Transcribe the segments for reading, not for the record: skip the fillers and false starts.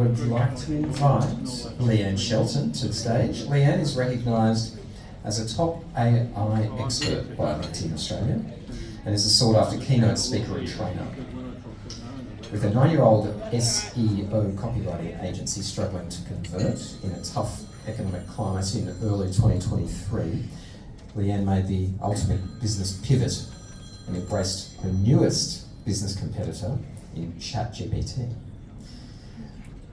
would like to invite Leanne Shelton to the stage. Leanne is recognised as a top AI expert by LinkedIn Australia and is a sought-after keynote speaker and trainer. With a 9-year-old SEO copywriting agency struggling to convert in a tough economic climate in early 2023, Leanne made the ultimate business pivot and embraced her newest business competitor in ChatGPT.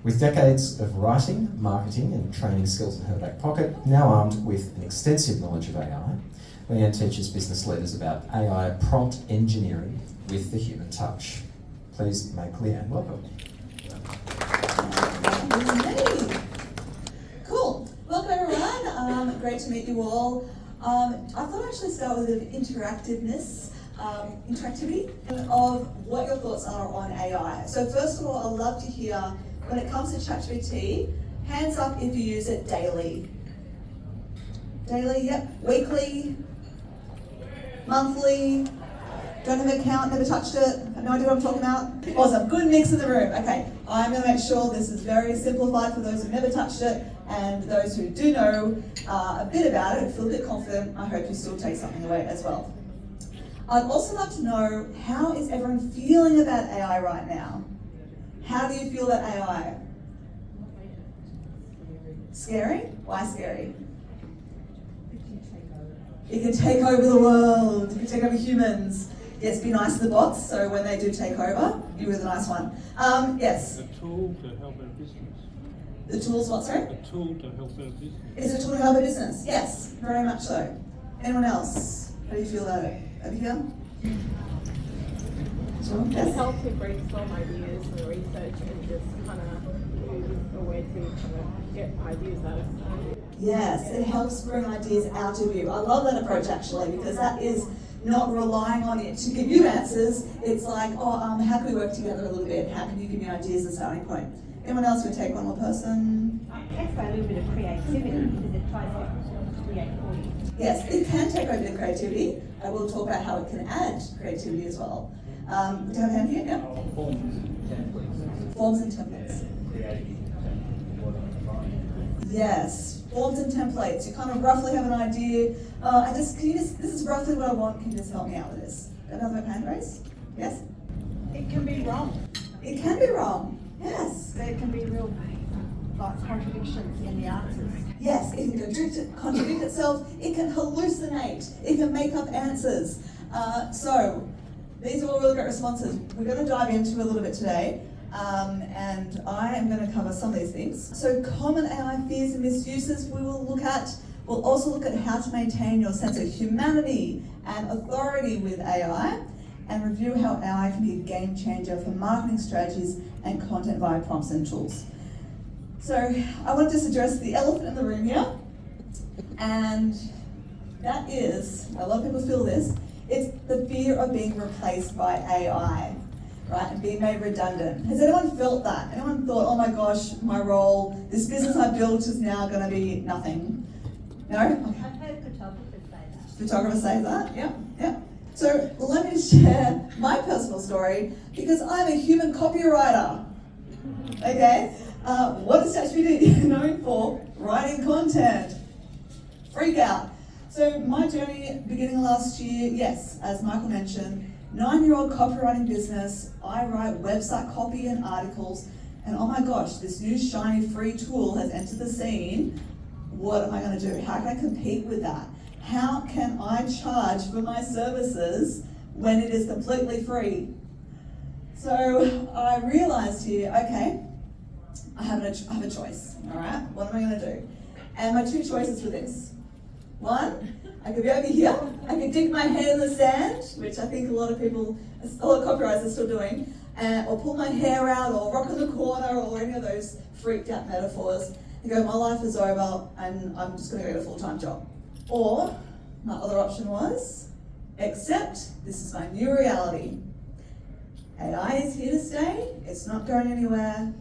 With decades of writing, marketing and training skills in her back pocket, now armed with an extensive knowledge of AI, Leanne teaches business leaders about AI prompt engineering with the human touch. Please make Leanne welcome. Hey. Cool. Welcome everyone. Great to meet you all. I thought I'd actually start with a bit of interactivity of what your thoughts are on AI. So first of all, I'd love to hear, when it comes to ChatGPT, hands up if you use it daily. Daily, yep. Weekly, monthly, don't have an account, never touched it, have no idea what I'm talking about. Awesome, good mix in the room. Okay, I'm going to make sure this is very simplified for those who've never touched it, and those who do know a bit about it, feel a bit confident. I hope you still take something away as well. I'd also like to know, how is everyone feeling about AI right now? How do you feel about AI? Scary? Why scary? It can take over the world. It can take over humans. Yes, be nice to the bots, so when they do take over, you were the nice one. Yes? A tool to help our business. The tool's what, sorry? A tool to help our business. Is it a tool to help a business? Yes, very much so. Anyone else? How do you feel about it? Over here? Sure. It Yes? helps to brainstorm ideas and research and just kind of use a way to kind of get ideas out of it. Yes, it helps bring ideas out of you. I love that approach actually, because that is not relying on it to give you answers. It's like, how can we work together a little bit? How can you give me ideas as a starting point? Anyone else would take one more person? It takes away a little bit of creativity because it tries to create for you. Yes, it can take over the creativity. I will talk about how it can add creativity as well. Do you have a hand here? Yeah? Forms and templates. Yes, forms and templates. You kind of roughly have an idea. This is roughly what I want. Can you just help me out with this? Another hand raise? Yes? It can be wrong. It can be wrong. Yes. There can be real contradictions in the answers. Yes, it can contradict itself. It can hallucinate. It can make up answers. So these are all really great responses. We're going to dive into a little bit today. And I am going to cover some of these things. So common AI fears and misuses we'll also look at how to maintain your sense of humanity and authority with AI, and review how AI can be a game changer for marketing strategies and content via prompts and tools. So I want to just address the elephant in the room here, and that is, a lot of people feel this, it's the fear of being replaced by AI. Right, and being made redundant. Has anyone felt that? Anyone thought, oh my gosh, my role, this business I built is now going to be nothing? No? Okay. I've heard photographers say that. Photographers say that? Yeah. So let me share my personal story, because I'm a human copywriter. Okay? What is ChatGPT known for? Writing content. Freak out. So my journey beginning last year, yes, as Michael mentioned, 9-year-old copywriting business. I write website copy and articles, and oh my gosh, this new shiny free tool has entered the scene. What am I going to do? How can I compete with that? How can I charge for my services when it is completely free? So I realized here, okay, I have a choice, all right? What am I going to do? And my two choices were this. One, I could be over here, I could dig my head in the sand, which I think a lot of copywriters are still doing, or pull my hair out, or rock in the corner, or any of those freaked out metaphors, and go, my life is over, and I'm just going to go get a full-time job. Or, my other option was, accept this is my new reality. AI is here to stay, it's not going anywhere.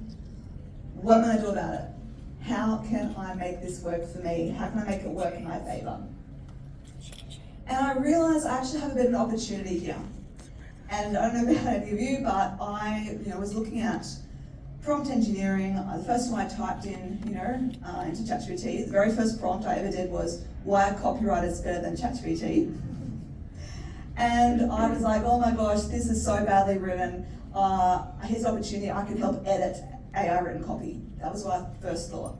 What am I going to do about it? How can I make this work for me? How can I make it work in my favor? And I realized I actually have a bit of an opportunity here. And I don't know about any of you, but I was looking at prompt engineering. The first time I typed in, into ChatGPT, the very first prompt I ever did was, why are copywriters better than ChatGPT? And I was like, oh my gosh, this is so badly written. Here's an opportunity, I can help edit AI written copy. That was what I first thought.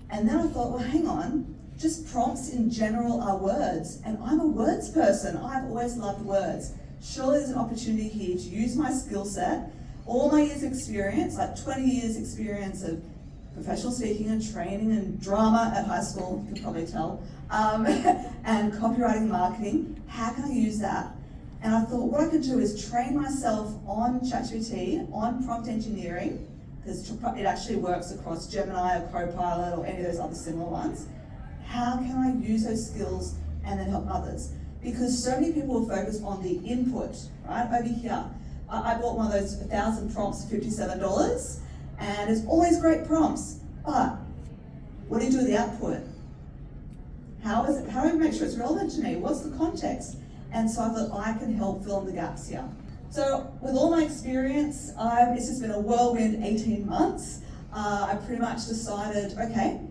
And then I thought, well, hang on, just prompts in general are words, and I'm a words person. I've always loved words. Surely there's an opportunity here to use my skill set, all my years experience, like 20 years experience of professional speaking and training and drama at high school, you can probably tell, and copywriting and marketing. How can I use that? And I thought what I could do is train myself on ChatGPT, on prompt engineering, because it actually works across Gemini or Copilot or any of those other similar ones. How can I use those skills and then help others? Because so many people will focus on the input, right? Over here, I bought one of those 1,000 prompts for $57, and it's always great prompts, but what do you do with the output? How do I make sure it's relevant to me? What's the context? And so I thought I can help fill in the gaps here. So with all my experience, it's just been a whirlwind 18 months. I pretty much decided, okay,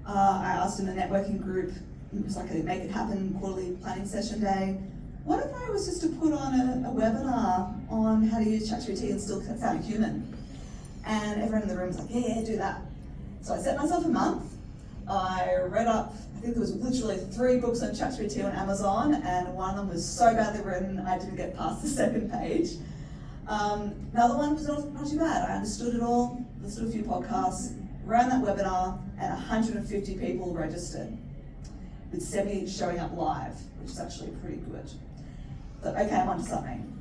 I asked in the networking group, so I could make it happen, quarterly planning session day. What if I was just to put on a webinar on how to use ChatGPT and still sound human? And everyone in the room was like, yeah, do that. So I set myself a month. I read up, I think there was literally 3 books on ChatGPT on Amazon, and one of them was so badly written, I didn't get past the second page. Another one was not too bad. I understood it all, listened to a few podcasts, ran that webinar, and 150 people registered, with 70 showing up live, which is actually pretty good. But okay, I'm onto something.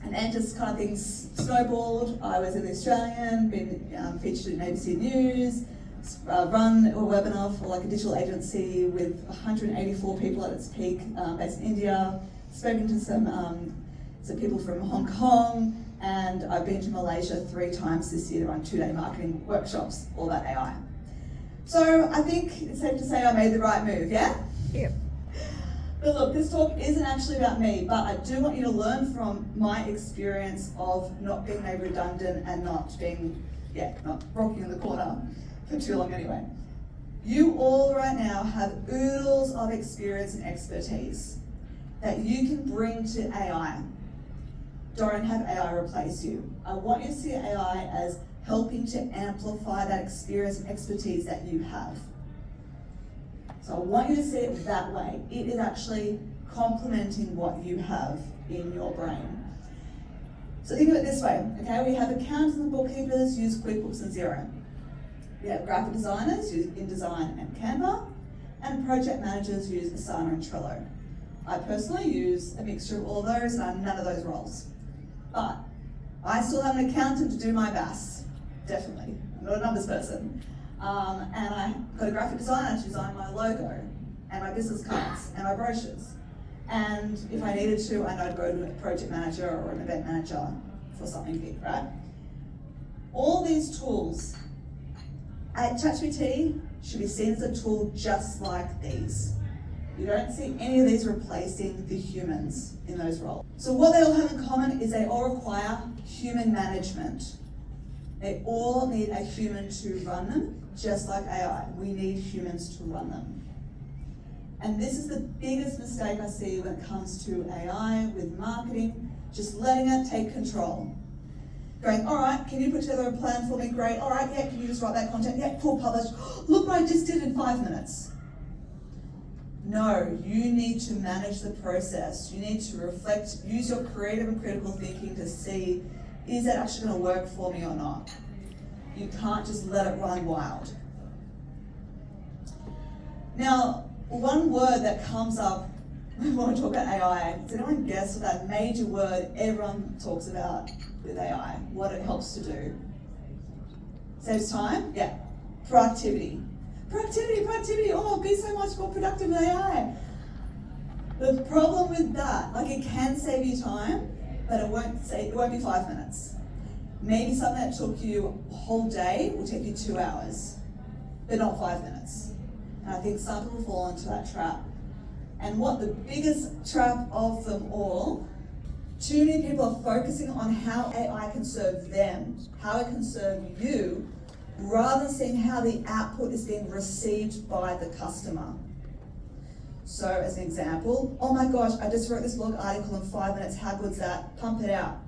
And then just kind of things snowballed. I was in the Australian, been featured in ABC News, run a webinar for like a digital agency with 184 people at its peak, based in India, spoken to some people from Hong Kong, and I've been to Malaysia 3 times this year to run 2-day marketing workshops, all about AI. So I think it's safe to say I made the right move, yeah? Yep. But look, this talk isn't actually about me, but I do want you to learn from my experience of not being made redundant and not rocking in the corner for too long anyway. You all right now have oodles of experience and expertise that you can bring to AI. Don't have AI replace you. I want you to see AI as helping to amplify that experience and expertise that you have. So I want you to see it that way. It is actually complementing what you have in your brain. So think of it this way, okay? We have accountants and bookkeepers use QuickBooks and Xero. We have graphic designers use InDesign and Canva, and project managers use Asana and Trello. I personally use a mixture of all of those, and I'm none of those roles. But I still have an accountant to do my VAS, definitely. I'm not a numbers person. And I got a graphic designer to design my logo, and my business cards, and my brochures. And if I needed to, I know I'd go to a project manager or an event manager for something big, right? All these tools at ChatGPT should be seen as a tool just like these. You don't see any of these replacing the humans in those roles. So what they all have in common is they all require human management. They all need a human to run them, just like AI. We need humans to run them. And this is the biggest mistake I see when it comes to AI with marketing, just letting it take control. Going, all right, can you put together a plan for me? Great. All right, yeah, can you just write that content? Yeah, cool, publish. Look what I just did in 5 minutes. No, you need to manage the process. You need to reflect, use your creative and critical thinking to see, is that actually going to work for me or not? You can't just let it run wild. Now, one word that comes up when we talk about AI, does anyone guess what that major word everyone talks about with AI, what it helps to do? Saves time? Yeah. Productivity. Productivity, oh, be so much more productive with AI. The problem with that, like it can save you time, but it won't be 5 minutes. Maybe something that took you a whole day will take you 2 hours, but not 5 minutes. And I think some people fall into that trap. And what the biggest trap of them all, Too many people are focusing on how AI can serve them, how it can serve you, rather than seeing how the output is being received by the customer. So as an example, oh my gosh, I just wrote this blog article in 5 minutes, how good's that? Pump it out.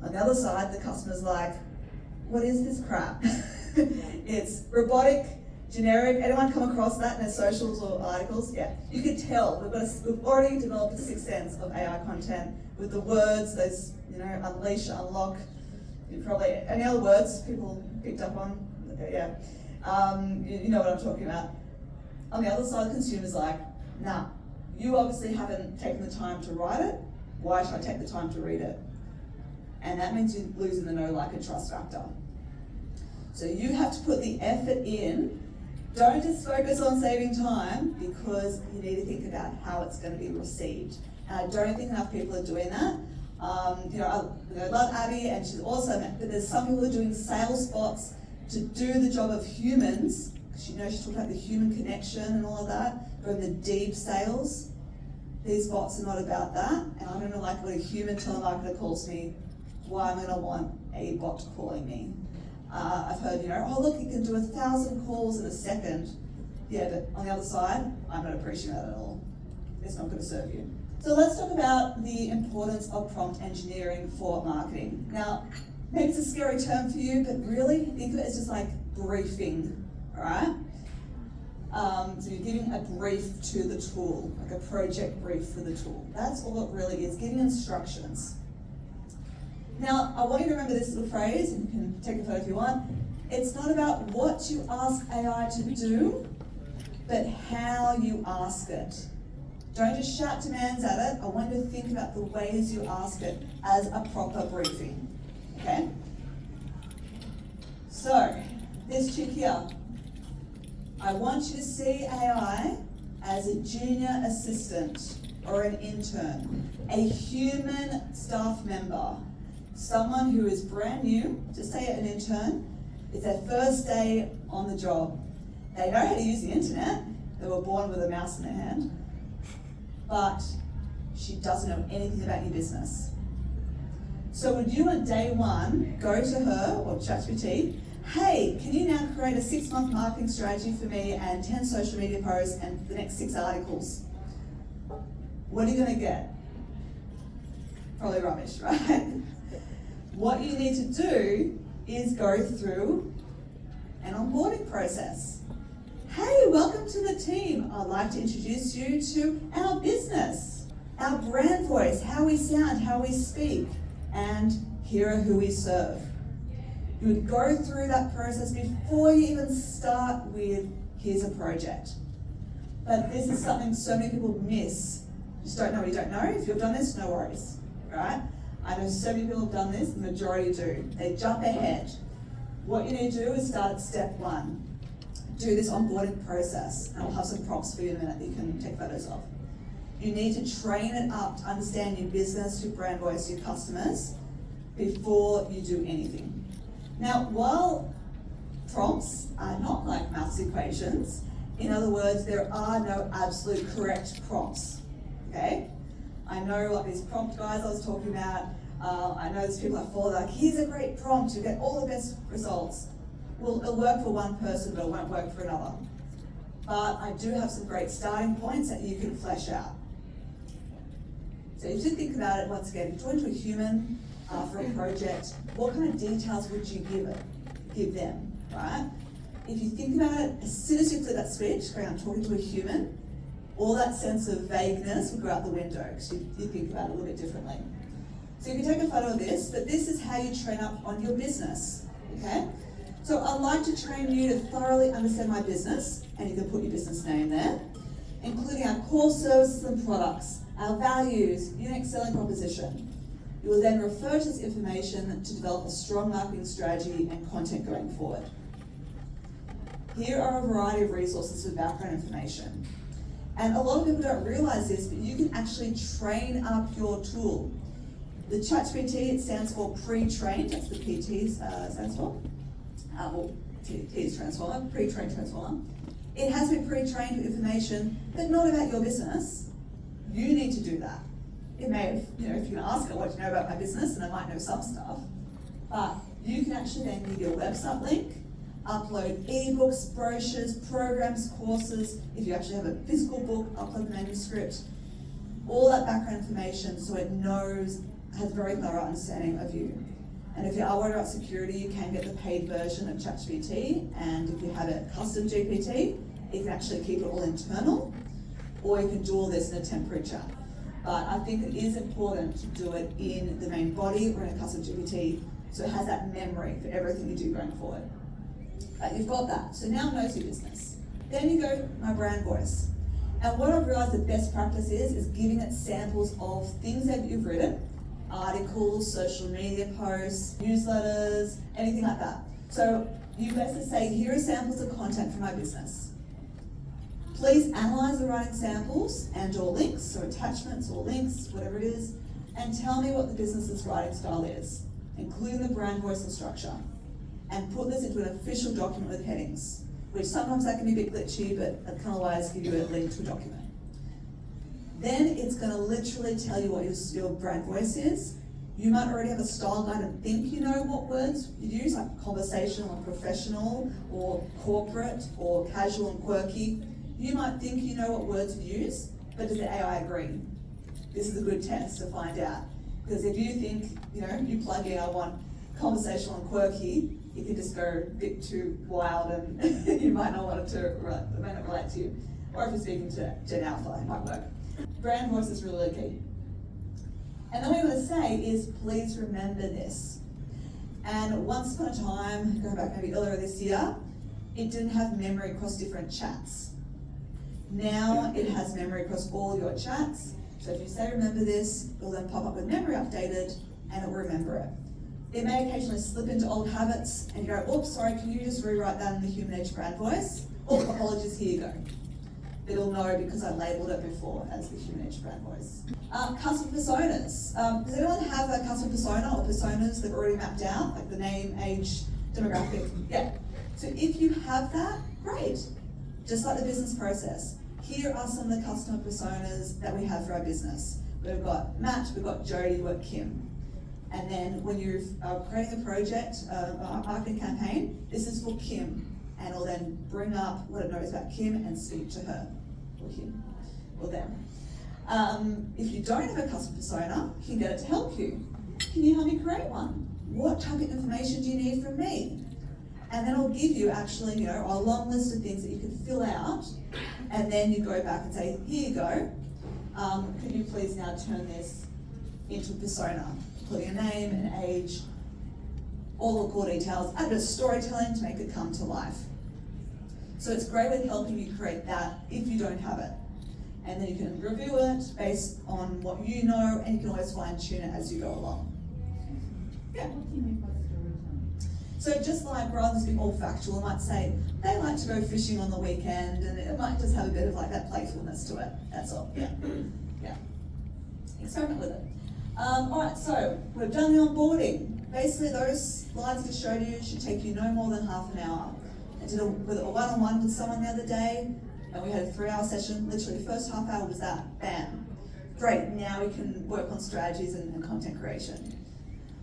On the other side, the customer's like, what is this crap? It's robotic, generic. Anyone come across that in their socials or articles? Yeah, you can tell. We've already developed a sixth sense of AI content with the words, those, unleash, unlock. Probably any other words people picked up on? Yeah, you know what I'm talking about. On the other side, the consumer's like, nah, you obviously haven't taken the time to write it. Why should I take the time to read it? And that means you're losing the know, like, and trust factor. So you have to put the effort in. Don't just focus on saving time, because you need to think about how it's going to be received. And I don't think enough people are doing that. I love Abby, and she's awesome, but there's some people who are doing sales spots to do the job of humans. She talked about the human connection and all of that, going the deep sales. These bots are not about that, and I'm going to like when a human telemarketer calls me, why am I going to want a bot calling me? I've heard, oh look, you can do 1,000 calls in a second. Yeah, but on the other side, I'm not appreciating that at all. It's not going to serve you. So let's talk about the importance of prompt engineering for marketing. Now, maybe it's a scary term for you, but really think of it as just like briefing, all right? So you're giving a brief to the tool, like a project brief for the tool. That's all it really is, giving instructions. Now, I want you to remember this little phrase, and you can take a photo if you want. It's not about what you ask AI to do, but how you ask it. Don't just shout demands at it. I want you to think about the ways you ask it as a proper briefing, okay? So, this chick here, I want you to see AI as a junior assistant or an intern, a human staff member, someone who is brand new, just say an intern. It's their first day on the job. They know how to use the internet. They were born with a mouse in their hand. But she doesn't know anything about your business. So would you on day one go to her or ChatGPT, hey, can you now create a 6-month marketing strategy for me and 10 social media posts and the next 6 articles? What are you going to get? Probably rubbish, right? What you need to do is go through an onboarding process. Hey, welcome to the team. I'd like to introduce you to our business, our brand voice, how we sound, how we speak, and here are who we serve. You would go through that process before you even start with, here's a project. But this is something so many people miss. You just don't know what you don't know. If you've done this, no worries, right? I know so many people have done this, the majority do. They jump ahead. What you need to do is start at step 1. Do this onboarding process, and I'll have some prompts for you in a minute that you can take photos of. You need to train it up to understand your business, your brand voice, your customers, before you do anything. Now, while prompts are not like maths equations, in other words, there are no absolute correct prompts, okay? I know like these prompt guys I was talking about, I know there's people I follow like, here's a great prompt, you get all the best results. Well, it'll work for one person, but it won't work for another. But I do have some great starting points that you can flesh out. So you should think about it once again. Join to a human for a project. What kind of details would you give them, right? If you think about it, as soon as you flip that switch, going, I'm talking to a human, all that sense of vagueness would go out the window because you think about it a little bit differently. So you can take a photo of this, but this is how you train up on your business, okay? So I'd like to train you to thoroughly understand my business, and you can put your business name there, including our core services and products, our values, unique selling proposition. You will then refer to this information to develop a strong marketing strategy and content going forward. Here are a variety of resources for background information. And a lot of people don't realize this, but you can actually train up your tool. The ChatGPT, it stands for pre-trained, that's the PT stands for. T is transformer, pre-trained transformer. It has been pre-trained with information, but not about your business. You need to do that. it may have, if you can ask her, what do you know about my business, and I might know some stuff, but you can actually then give your website link, upload ebooks, brochures, programs, courses. If you actually have a physical book, upload the manuscript, all that background information so it knows, has a very thorough understanding of you. And if you are worried about security, you can get the paid version of ChatGPT, and if you have a custom GPT, you can actually keep it all internal, or you can do all this in a temporary chat. But I think it is important to do it in the main body or in a custom GPT, so it has that memory for everything you do going forward. But you've got that, so now it knows your business. Then you go, my brand voice. And what I've realized the best practice is giving it samples of things that you've written, articles, social media posts, newsletters, anything like that. So you basically say, here are samples of content for my business. Please analyze the writing samples and or links, or attachments or links, whatever it is, and tell me what the business's writing style is, including the brand voice and structure. And put this into an official document with headings, which sometimes that can be a bit glitchy, but it can always give you a link to a document. Then it's going to literally tell you what your brand voice is. You might already have a style guide and think you know what words you use, like conversational and professional, or corporate, or casual and quirky. You might think you know what words you use, but does the AI agree? This is a good test to find out. Because if you think, you plug in, I want conversational and quirky, it can just go a bit too wild and you might not want it to, it may not relate to you. Or if you're speaking to Gen Alpha, it might work. Brand voice is really key. And then what we're going to say is, please remember this. And once upon a time, going back maybe earlier this year, it didn't have memory across different chats. Now it has memory across all your chats. So if you say remember this, it will then pop up with memory updated and it will remember it. It may occasionally slip into old habits and you go, oops, sorry, can you just rewrite that in the HumanEdge brand voice? Oh, apologies, here you go. It'll know because I labeled it before as the HumanEdge brand voice. Custom personas. Does anyone have a custom persona or personas they've already mapped out, like the name, age, demographic? Yeah. So if you have that, great. Just like the business process. Here are some of the customer personas that we have for our business. We've got Matt, we've got Jody, we've got Kim. And then when you're creating a project, a marketing campaign, this is for Kim. And it'll then bring up what it knows about Kim and speak to her, or him, or them. If you don't have a custom persona, you can get it to help you. Can you help me create one? What type of information do you need from me? And then it'll give you actually, a long list of things that you can fill out, and then you go back and say, here you go. Could you please now turn this into a persona, including a name, an age, all the core details, add a bit of storytelling to make it come to life. So it's great with helping you create that if you don't have it. And then you can review it based on what you know, and you can always fine tune it as you go along. Yeah. What do you mean by storytelling? So just like, rather than being all factual, I might say, they like to go fishing on the weekend, and it might just have a bit of like that playfulness to it, that's all, yeah. Yeah. Experiment with it. All right, so we've done the onboarding. Basically, those slides I just showed you should take you no more than half an hour. I did a one-on-one with someone the other day, and we had a 3-hour session. Literally, the first half hour was that. Bam. Great, now we can work on strategies and content creation.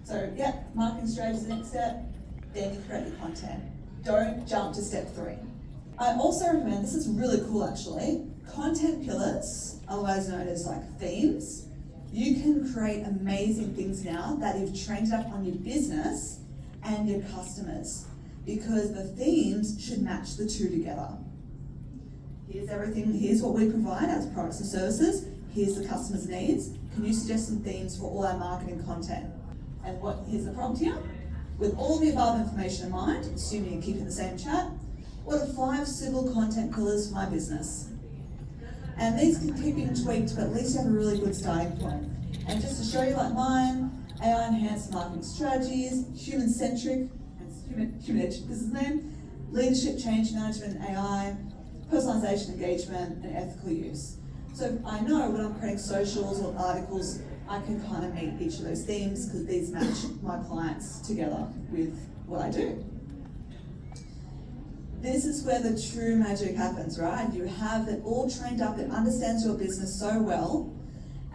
So, yeah, marketing strategy is the next step. Then you create your content. Don't jump to step 3. I also recommend, this is really cool actually, content pillars, otherwise known as like themes. You can create amazing things now that you've trained up on your business and your customers, because the themes should match the two together. Here's everything, here's what we provide as products and services, here's the customer's needs. Can you suggest some themes for all our marketing content? And here's the prompt here. With all the above information in mind, assuming you're keeping the same chat, what are 5 civil content pillars for my business? And these can keep being tweaked, but at least you have a really good starting point. And just to show you like mine, AI enhanced marketing strategies, human-centric, HumanEdge business name, leadership, change management, AI, personalization, engagement, and ethical use. So I know when I'm creating socials or articles, I can kind of meet each of those themes because these match my clients together with what I do. This is where the true magic happens, right? You have it all trained up, it understands your business so well,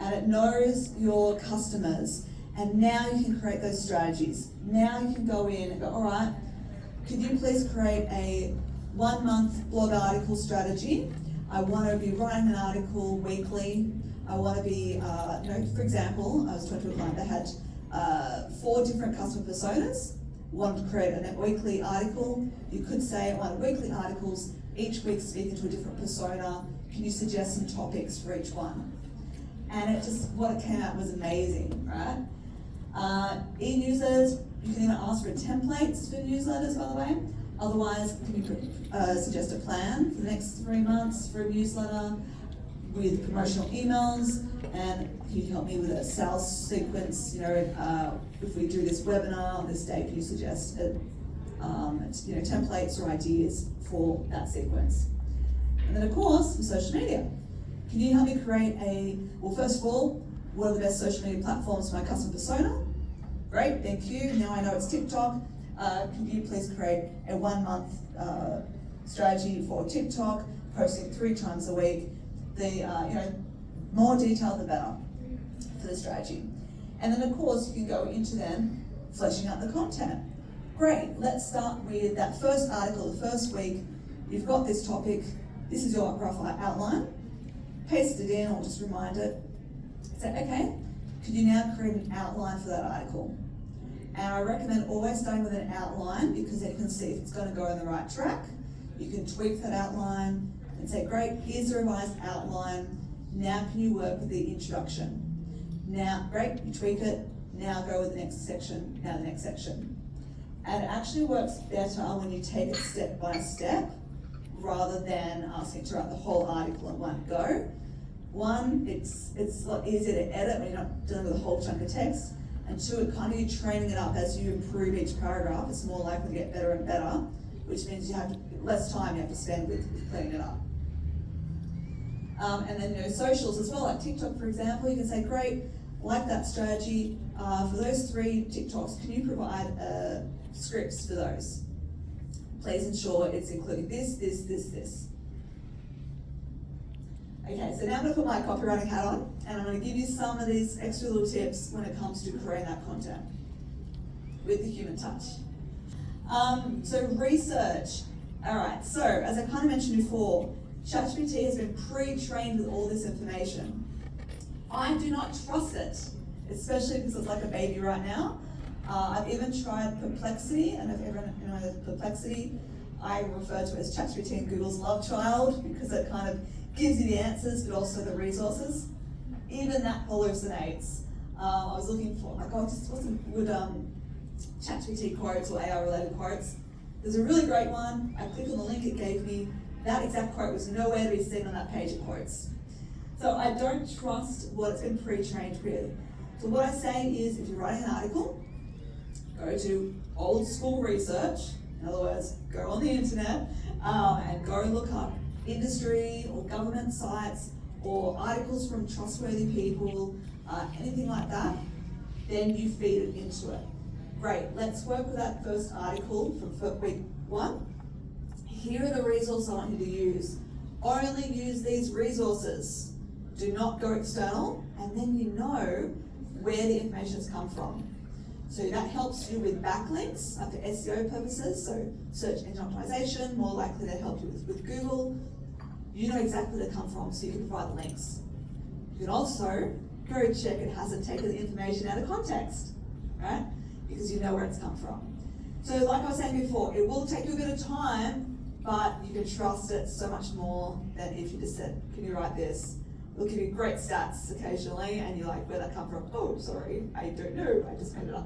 and it knows your customers. And now you can create those strategies. Now you can go in and go, all right, could you please create a 1 month blog article strategy? I want to be writing an article weekly. I want to be, for example, I was talking to a client that had 4 different customer personas, wanted to create a weekly article. You could say I want weekly articles, each week speaking to a different persona. Can you suggest some topics for each one? And what it came out was amazing, right? E-newsletters, you can even ask for templates for newsletters, by the way. Otherwise, can you suggest a plan for the next 3 months for a newsletter with promotional emails? And can you help me with a sales sequence? If we do this webinar on this day, can you suggest templates or ideas for that sequence? And then, of course, for social media, can you help me create first of all, what are the best social media platforms for my customer persona? Great, thank you. Now I know it's TikTok. Could you please create a 1 month strategy for TikTok, posting 3 times a week? More detail the better for the strategy. And then of course you can go into then fleshing out the content. Great, let's start with that first article, the first week. You've got this topic, this is your rough outline. Paste it in or just remind it. Say, okay, could you now create an outline for that article? And I recommend always starting with an outline because then you can see if it's going to go in the right track. You can tweak that outline and say, great, here's the revised outline. Now can you work with the introduction? Now, great, you tweak it. Now go with the next section, now the next section. And it actually works better when you take it step by step rather than asking to write the whole article in one go. One, it's a lot easier to edit when you're not dealing with a whole chunk of text. And 2, it kind of you're training it up as you improve each paragraph. It's more likely to get better and better, which means you have less time you have to spend with cleaning it up. And then socials as well, like TikTok for example, you can say, great, like that strategy. For those 3 TikToks, can you provide scripts for those? Please ensure it's including this, this, this, this. Okay, so now I'm going to put my copywriting hat on and I'm going to give you some of these extra little tips when it comes to creating that content with the human touch. So research. All right, so as I kind of mentioned before, ChatGPT has been pre-trained with all this information. I do not trust it, especially because it's like a baby right now. I've even tried Perplexity, and if everyone knows Perplexity, I refer to it as ChatGPT and Google's love child because it kind of gives you the answers, but also the resources. Even that hallucinates. I was looking for, just some good ChatGPT quotes or AI-related quotes. There's a really great one. I clicked on the link it gave me. That exact quote was nowhere to be seen on that page of quotes. So I don't trust what it's been pre-trained with. So what I say is, if you're writing an article, go to old school research. In other words, go on the internet and go look up industry or government sites or articles from trustworthy people, anything like that. Then you feed it into it. Great, let's work with that first article from week 1. Here are the resources I want you to use. Only use these resources. Do not go external, and then you know where the information has come from. So that helps you with backlinks for SEO purposes, so search engine optimization, more likely to help you with Google. You know exactly where they come from, so you can provide the links. You can also go check it hasn't taken the information out of context, right? Because you know where it's come from. So like I was saying before, it will take you a bit of time, but you can trust it so much more than if you just said, can you write this? It'll give you great stats occasionally, and you're like, where'd that come from? Oh, sorry, I don't know, I just made it up.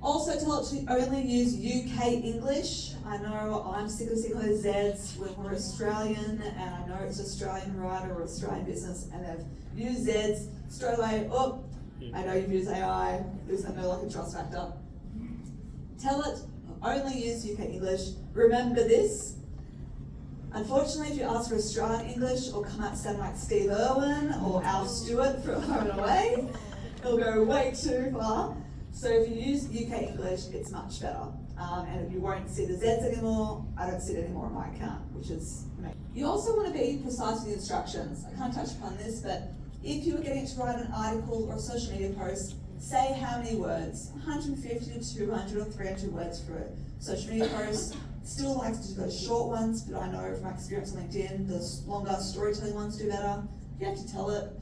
Also tell it to only use UK English. I know I'm sick of seeing those Zs when we're Australian, and I know it's Australian writer or Australian business, and they've used Zs straight away. Oh, I know you've used AI, there's no like a trust factor. Tell it only use UK English. Remember this. Unfortunately, if you ask for Australian English or come out sounding like Steve Irwin or Al Stewart from Home and Away, it'll go way too far. So if you use UK English, it's much better. And you won't see the Zs anymore. I don't see it anymore on my account, which is amazing. You also want to be precise with the instructions. I can't touch upon this, but if you were getting to write an article or a social media post, say how many words, 150 to 200 or 300 words for a social media post. Still like to do those short ones, but I know from my experience on LinkedIn, the longer storytelling ones do better. You have to tell it.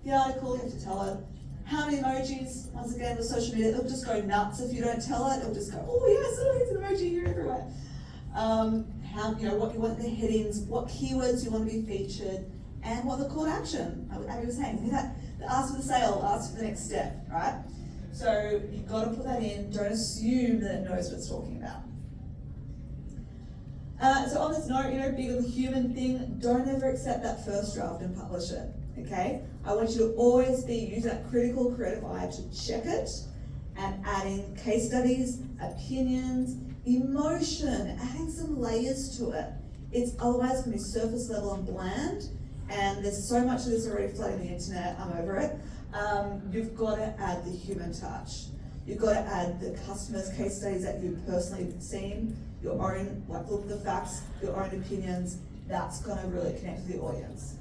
The article, you have to tell it. How many emojis? Once again, with social media, it'll just go nuts if you don't tell it. It'll just go, oh yes, oh, it's an emoji here everywhere. What you want the headings, what keywords you want to be featured, and what the call to action. Abby was saying, ask for the sale, ask for the next step, right? So you've got to put that in. Don't assume that it knows what it's talking about. So on this note, big on the human thing, don't ever accept that first draft and publish it, okay? I want you to always use that critical creative eye to check it and adding case studies, opinions, emotion, adding some layers to it. It's otherwise going to be surface level and bland, and there's so much of this already flooding the internet, I'm over it. You've got to add the human touch. You've got to add the customer's case studies that you've personally seen, your own, look at the facts, your own opinions. That's going to really connect with the audience.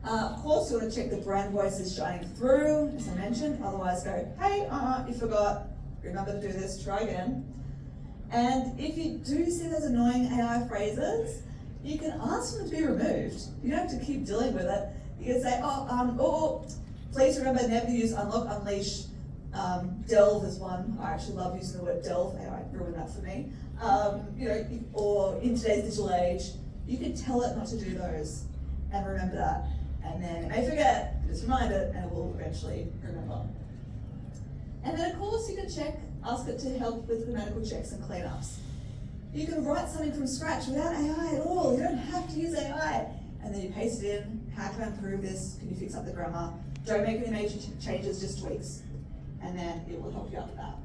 Of course, you want to check the brand voice is shining through, as I mentioned. Otherwise, go, hey, you forgot. Remember to do this. Try again. And if you do see those annoying AI phrases, you can ask them to be removed. You don't have to keep dealing with it. You can say, please remember never to use unlock, unleash. Delve is one. I actually love using the word delve. AI ruined that for me. Or in today's digital age, you can tell it not to do those, and remember that. And then it may forget, just remind it, and it will eventually remember. And then of course you can ask it to help with grammatical checks and cleanups. You can write something from scratch without AI at all. You don't have to use AI. And then you paste it in. How can I improve this? Can you fix up the grammar? Don't make any major changes, just tweaks. And then it will help you out with that.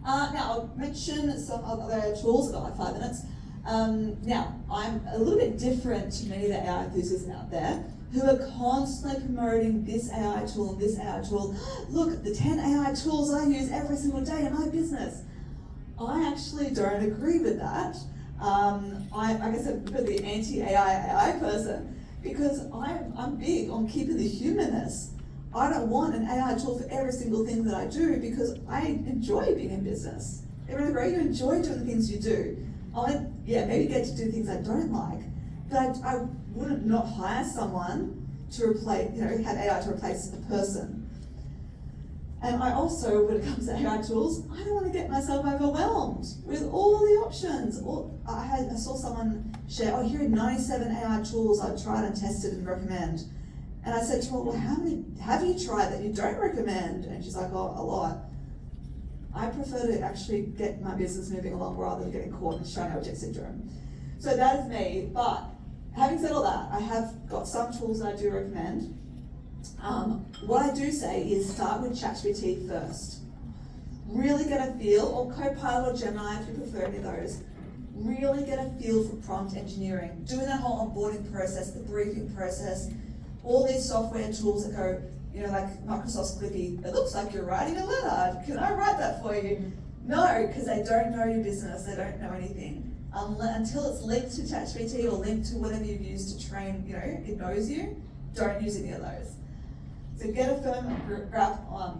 Now, I'll mention some other tools. I've got like 5 minutes. Now, I'm a little bit different to many of the AI enthusiasts out there who are constantly promoting this AI tool and this AI tool. Look, the 10 AI tools I use every single day in my business. I actually don't agree with that. I guess I'm the anti-AI person because I'm big on keeping the humanness. I don't want an AI tool for every single thing that I do because I enjoy being in business. Everyone agree? You enjoy doing the things you do. Maybe get to do things I don't like, but I wouldn't not hire someone to replace, have AI to replace a person. And I also, when it comes to AI tools, I don't want to get myself overwhelmed with all the options. I saw someone share, here are 97 AI tools I've tried and tested and recommend. And I said to her, well, how many have you tried that you don't recommend? And she's like, a lot. I prefer to actually get my business moving along rather than getting caught in shiny object syndrome. So that is me, but having said all that, I have got some tools that I do recommend. What I do say is start with ChatGPT first. Really get a feel, or Copilot or Gemini if you prefer any of those. Really get a feel for prompt engineering. Doing that whole onboarding process, the briefing process, all these software tools that go, like Microsoft's Clippy, it looks like you're writing a letter. Can I write that for you? No, because they don't know your business. They don't know anything. Until it's linked to ChatGPT or linked to whatever you've used to train, it knows you, don't use any of those. So get a firm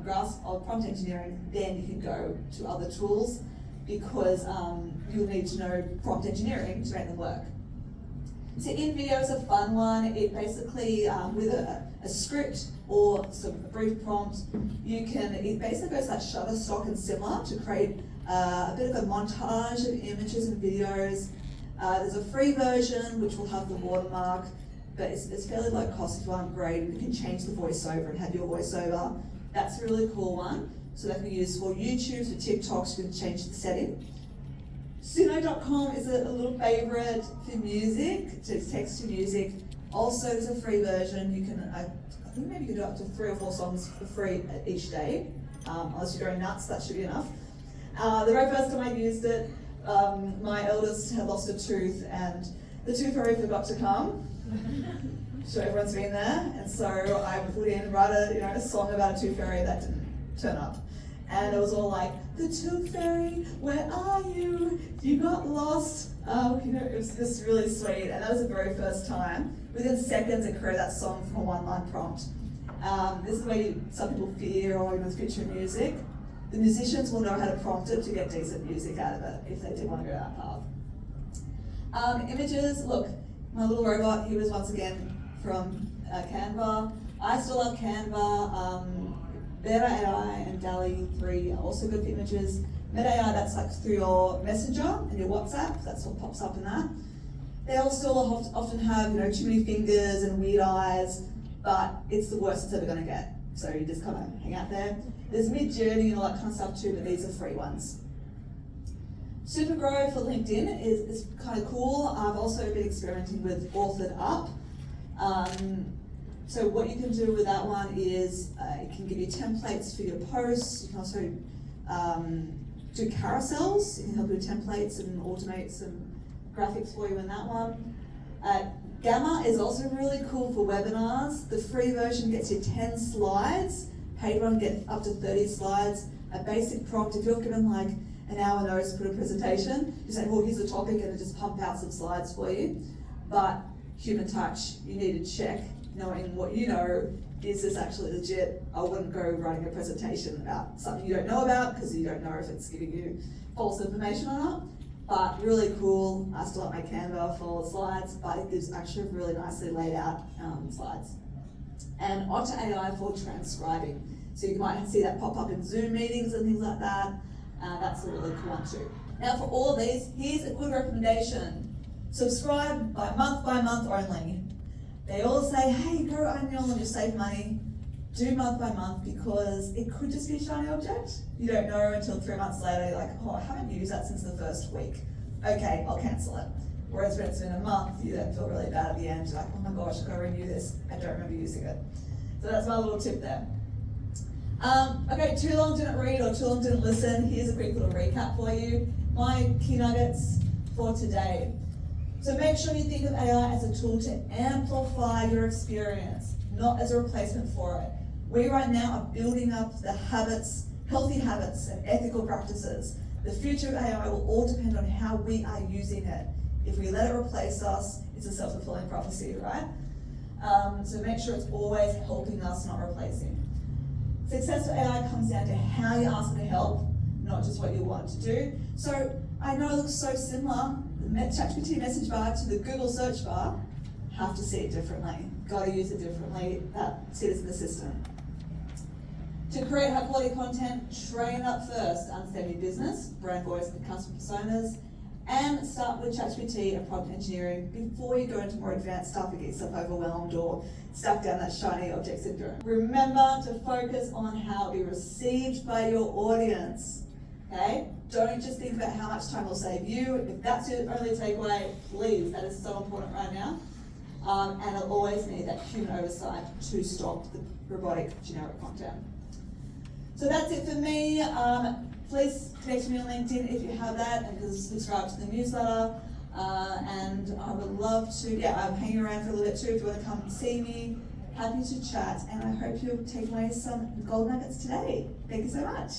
grasp of prompt engineering, then you can go to other tools because you'll need to know prompt engineering to make them work. So InVideo is a fun one. It basically, with a script or some brief prompt, it basically goes like Shutterstock and similar to create a bit of a montage of images and videos. There's a free version which will have the watermark, but it's fairly low cost if you want to upgrade. You can change the voiceover and have your voiceover. That's a really cool one. So that can be used for YouTube, for TikToks, you can change the setting. Suno.com is a little favorite for music, to text to music. Also, there's a free version. You can, I think maybe you can do up to 3 or 4 songs for free each day. Unless you're going nuts, that should be enough. The very first time I used it, my eldest had lost a tooth and the tooth fairy forgot to come. Sure, everyone's been there. And so I put in, write a song about a tooth fairy that didn't turn up. And it was all like, the Tooth Fairy, where are you? You got lost. It was just really sweet. And that was the very first time. Within seconds, it created that song from a one-line prompt. This is where some people fear or with future music. The musicians will know how to prompt it to get decent music out of it if they do want to go that path. Images, look, my little robot, he was once again from Canva. I still love Canva. Meta AI and DALL-E 3 are also good for images. Meta AI, that's like through your Messenger and your WhatsApp, that's what pops up in that. They all still often have, too many fingers and weird eyes, but it's the worst it's ever gonna get. So you just kind of hang out there. There's Mid-Journey and all that kind of stuff too, but these are free ones. Supergrow for LinkedIn is kind of cool. I've also been experimenting with Authored Up. So what you can do with that one is it can give you templates for your posts. You can also do carousels. It can help you with templates and automate some graphics for you in that one. Gamma is also really cool for webinars. The free version gets you 10 slides. Paid one gets up to 30 slides. A basic prompt, if you're given like an hour notice to put a presentation, you say, well, here's the topic, and it just pump out some slides for you. But human touch, you need to check, knowing what you know, is this actually legit? I wouldn't go writing a presentation about something you don't know about because you don't know if it's giving you false information or not. But really cool. I still like my Canva for slides, but it gives actually really nicely laid out slides. And Otter AI for transcribing. So you might see that pop up in Zoom meetings and things like that. That's a really cool one too. Now for all of these, here's a good recommendation. Subscribe by month only. They all say, hey, go annual and just save money. Do month by month because it could just be a shiny object. You don't know until 3 months later, you're like, oh, I haven't used that since the first week. Okay, I'll cancel it. Whereas when it's been a month, you then feel really bad at the end. You're like, oh my gosh, I've got to renew this. I don't remember using it. So that's my little tip there. Okay, too long didn't read or too long didn't listen. Here's a quick little recap for you. My key nuggets for today. So make sure you think of AI as a tool to amplify your experience, not as a replacement for it. We right now are building up the habits, healthy habits and ethical practices. The future of AI will all depend on how we are using it. If we let it replace us, it's a self-fulfilling prophecy, right? So make sure it's always helping us, not replacing. Success for AI comes down to how you ask for help, not just what you want to do. So I know it looks so similar, the ChatGPT message bar to the Google search bar. Have to see it differently. Got to use it differently. See it as an assistant. To create high quality content, train up first. Understand your business, brand voice and customer personas, and start with ChatGPT and prompt engineering before you go into more advanced stuff and get yourself overwhelmed or stuck down that shiny object syndrome. Remember to focus on how it will be received by your audience. Okay? Don't just think about how much time will save you. If that's your only takeaway, please, that is so important right now. And it'll always need that human oversight to stop the robotic generic content. So that's it for me. Please connect to me on LinkedIn if you have that, and subscribe to the newsletter. And I would love to, I'm hanging around for a little bit too if you want to come and see me. Happy to chat, and I hope you've taken away some gold nuggets today. Thank you so much.